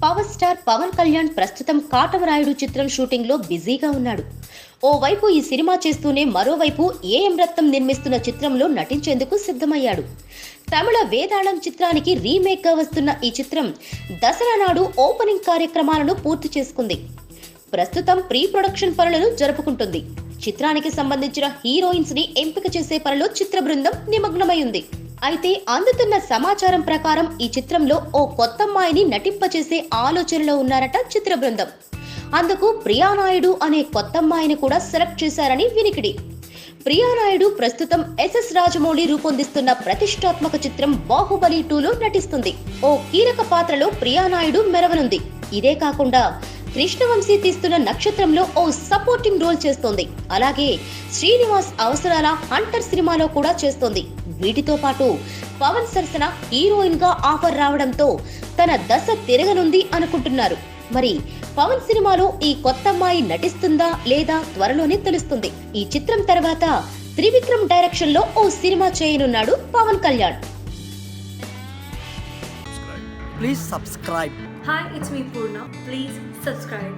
Power star Pawan Kalyan ప్రస్తుతం కాటమరాయుడు చిత్రం shooting లో బిజీగా ఉన్నాడు. ఓవైపు ఈ సినిమా చేస్తూనే మరోవైపు ఏఎం రత్నం నిర్మిస్తున్న చిత్రంలో నటించేందుకు సిద్ధమయ్యాడు. తమిళ వేదాళం చిత్రానికి రీమేక్ గా వస్తున్న ఈ చిత్రం దసరా నాడు ఓపెనింగ్ కార్యక్రమాలను పూర్తి చేసుకుంది. ప్రస్తుతం ప్రీ ప్రొడక్షన్ పనులను జరుపుకుంటుంది. చిత్రానికి సంబంధించిన హీరోయిన్స్ ని ఎంపిక చేసే పనిలో చిత్ర బృందం నిమగ్నమై ఉంది. అయితే అందుతున్న సమాచారం ప్రకారం ఈ చిత్రంలో ఓ కొత్తమ్మాయిని నటింపచేసే ఆలోచనలో ఉన్నారట చిత్ర బృందం. అందుకు ప్రియానాయుడు అనే కొత్తమ్మాయిని కూడా సెలెక్ట్ చేశారని వినికిడి. ప్రియానాయుడు ప్రస్తుతం ఎస్ఎస్ రాజమౌళి రూపొందిస్తున్న ప్రతిష్టాత్మక చిత్రం బాహుబలి 2లో నటిస్తుంది. ఓ కీలక పాత్రలో ప్రియానాయుడు మెరవనుంది. ఇదే కాకుండా కృష్ణవంశీ తీస్తున్న నక్షత్రంలో ఓ సపోర్టింగ్ రోల్ చేస్తోంది. అలాగే శ్రీనివాస్ అవసరాల హంటర్ సినిమాలో కూడా చేస్తోంది. వీటితో పాటు పవన్ సరసన హీరోయిన్ గా ఆఫర్ రావడంతో తన దశ తిరగనుంది అనుకుంటున్నారు. మరి పవన్ సినిమాలో ఈ కొత్తమ్మాయి నటిస్తుందా లేదా త్వరలోనే తెలుస్తుంది. ఈ చిత్రం తర్వాత త్రివిక్రమ్ డైరెక్షన్ లో ఓ సినిమా చేయనున్నాడు Pawan Kalyan. Please subscribe. Hi, it's me Purna. Please subscribe.